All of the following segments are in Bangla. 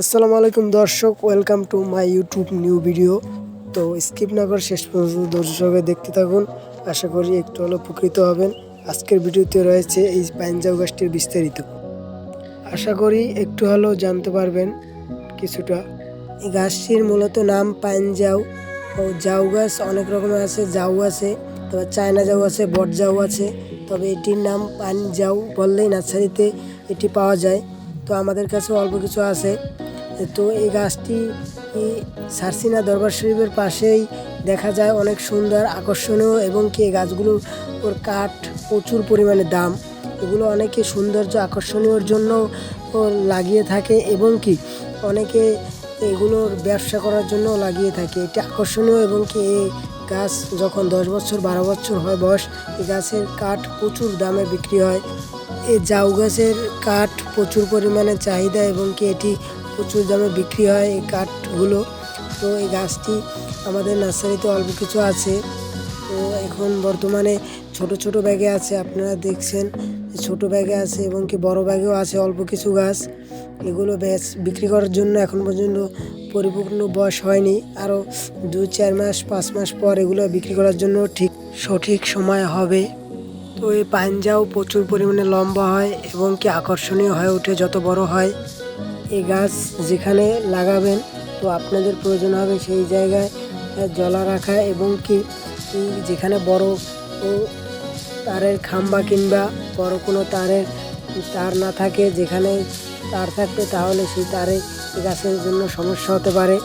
আসসালামু আলাইকুম দর্শক, welcome to my YouTube new video. তো স্কিপ না করে শেষ পর্যন্ত দর্শকে দেখতে থাকুন। আশা করি একটু হলেও উপকৃত হবেন। আজকের ভিডিওতে রয়েছে এই পাইন ঝাউ গাছটির বিস্তারিত। আশা করি একটু হলেও জানতে পারবেন কিছুটা। এই গাছটির মূলত নাম পাইন ঝাউ। ও ঝাউ গাছ অনেক রকমের আছে, ঝাউ আছে, তবে চায়না ঝাউ আছে, বট ঝাউ আছে। তবে এটির নাম পাইন ঝাউ বললেই নার্সারিতে এটি পাওয়া যায়। তো আমাদের কাছে অল্প কিছু আছে। তো এই গাছটি সারসিনা দরবার শরীফের পাশেই দেখা যায়, অনেক সুন্দর আকর্ষণীয়, এবং কি এই গাছগুলোর ওর কাঠ প্রচুর পরিমাণে দাম। এগুলো অনেকে সৌন্দর্য আকর্ষণীয়র জন্য লাগিয়ে থাকে, এবং কি অনেকে এগুলোর ব্যবসা করার জন্য লাগিয়ে থাকে। এটি আকর্ষণীয়, এবং কি এই গাছ যখন 10 বছর 12 বছর হয় বয়স, এই গাছের কাঠ প্রচুর দামে বিক্রি হয়। এই ঝাউ গাছের কাঠ প্রচুর পরিমাণে চাহিদা, এবং কি এটি প্রচুর দামে বিক্রি হয় এই কাঠগুলো। তো এই গাছটি আমাদের নার্সারিতে অল্প কিছু আছে। তো এখন বর্তমানে ছোট ছোট ব্যাগে আছে, আপনারা দেখছেন ছোট ব্যাগে আছে, এবং কি বড় ব্যাগেও আছে অল্প কিছু গাছ। এগুলো বিক্রি করার জন্য এখন পর্যন্ত পরিপূর্ণ বয়স হয়নি। আরও 2-4 মাস 5 মাস পর এগুলো বিক্রি করার জন্য সঠিক সময় হবে। তো এই পাইন ঝাউ প্রচুর পরিমাণে লম্বা হয়, এবং কি আকর্ষণীয় হয়ে ওঠে যত বড় হয়। এই গাছ যেখানে লাগাবেন, তো আপনাদের প্রয়োজন হবে সেই জায়গায় জলা রাখা, এবং কি যেখানে বড় তারের খাম্বা কিংবা বড় কোনো তার না থাকে, যেখানে তার থাকবে তাহলে সেই তারে এই গাছের জন্য সমস্যা হতে পারে।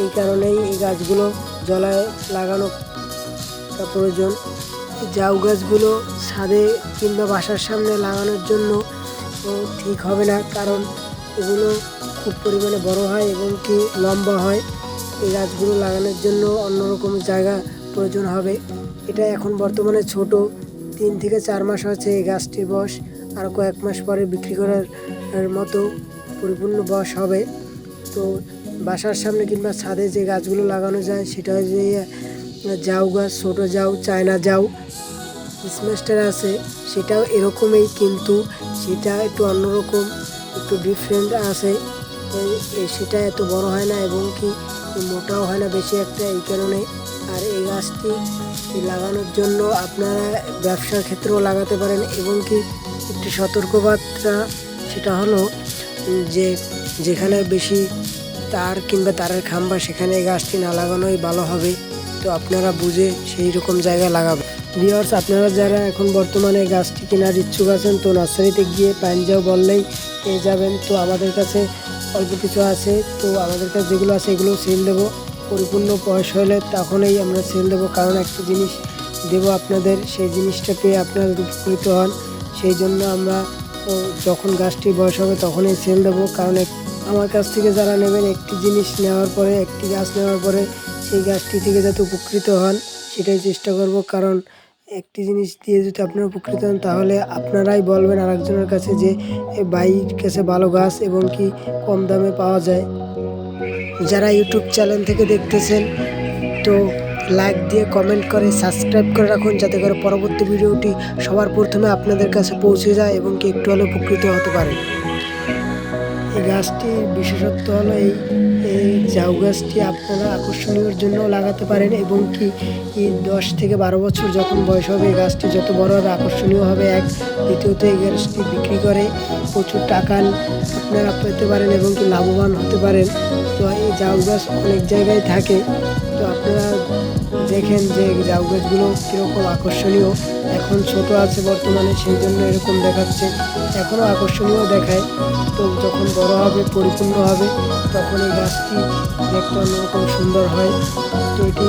এই কারণেই এই গাছগুলো জলায় লাগানো প্রয়োজন। ঝাউ গাছগুলো ছাদে কিংবা বাসার সামনে লাগানোর জন্য ঠিক হবে না, কারণ এগুলো খুব পরিমাণে বড় হয় এবং কি লম্বা হয়। এই গাছগুলো লাগানোর জন্য অন্যরকম জায়গা প্রয়োজন হবে। এটা এখন বর্তমানে ছোট, 3 থেকে 4 মাস হচ্ছে এই গাছটির বয়স। আর কয়েক মাস পরে বিক্রি করার মতো পরিপূর্ণ বয়স হবে। তো বাসার সামনে কিংবা ছাদে যে গাছগুলো লাগানো যায় সেটা হচ্ছে ঝাউ গাছ, ছোটো ঝাউ, চায়না ঝাউ। স্মেস্টার আছে, সেটাও এরকমই, কিন্তু সেটা একটু অন্যরকম, একটু ডিফারেন্ট আছে। সেটা এত বড় হয় না, এবং কি মোটাও হয় না বেশি একটা, এই কারণে। আর এই গাছটি লাগানোর জন্য আপনারা ব্যবসার ক্ষেত্রেও লাগাতে পারেন, এবং কি একটি সতর্কবার্তা, সেটা হলো যে যেখানে বেশি তার কিংবা তারের খাম্বা, সেখানে এই গাছটি না লাগানোই ভালো হবে। তো আপনারা বুঝে সেই রকম জায়গায় লাগাবেন। ভিউয়ার্স, আপনারা যারা এখন বর্তমানে গাছটি কেনার ইচ্ছুক আছেন, তো নার্সারিতে গিয়ে পাইন ঝাউ বললেই পেয়ে যাবেন। তো আমাদের কাছে অল্প কিছু আছে, তো আমাদের কাছে যেগুলো আছে এগুলো সেল দেবো। পরিপূর্ণ বয়স হলে তখনই আমরা সেল দেবো, কারণ একটা জিনিস দেবো আপনাদের, সেই জিনিসটা পেয়ে আপনারা উপকৃত হন। সেই জন্য আমরা যখন গাছটির বয়স হবে তখনই সেল দেবো, কারণ আমার কাছ থেকে যারা নেবেন, একটি জিনিস নেওয়ার পরে, একটি গাছ নেওয়ার পরে সেই গাছটি থেকে যাতে উপকৃত হন সেটাই চেষ্টা করব। কারণ একটি জিনিস দিয়ে যদি আপনারা উপকৃত হন, তাহলে আপনারাই বলবেন আরেকজনের কাছে যে ভাইয়ের কাছে ভালো গাছ এবং কি কম দামে পাওয়া যায়। যারা ইউটিউব চ্যানেল থেকে দেখতেছেন, তো লাইক দিয়ে কমেন্ট করে সাবস্ক্রাইব করে রাখুন, যাতে করে পরবর্তী ভিডিওটি সবার প্রথমে আপনাদের কাছে পৌঁছে যায় এবং কি একটু হলেও উপকৃত হতে পারেন। এই গাছটির বিশেষত্ব হলো এই ঝাউ গাছটি আপনারা আকর্ষণীয়র জন্য লাগাতে পারেন, এবং কি 10 থেকে 12 বছর যখন বয়স হবে, এই গাছটি যত বড় হবে আকর্ষণীয় হবে। দ্বিতীয়ত এই গাছটি বিক্রি করে প্রচুর টাকা আপনারা পেতে পারেন, এবং কি লাভবান হতে পারেন। তো এই ঝাউ গাছ অনেক জায়গায় থাকে, তো আপনারা দেখেন যে ঝাউ গাছগুলো কীরকম আকর্ষণীয়। এখন ছোট আছে বর্তমানে, সেই জন্য এরকম দেখাচ্ছে, এখনও আকর্ষণীয় দেখায়। তো যখন বড় হবে, পরিপূর্ণ হবে, তখন এই গাছটি দেখতে অন্যরকম সুন্দর হয়। তো এটি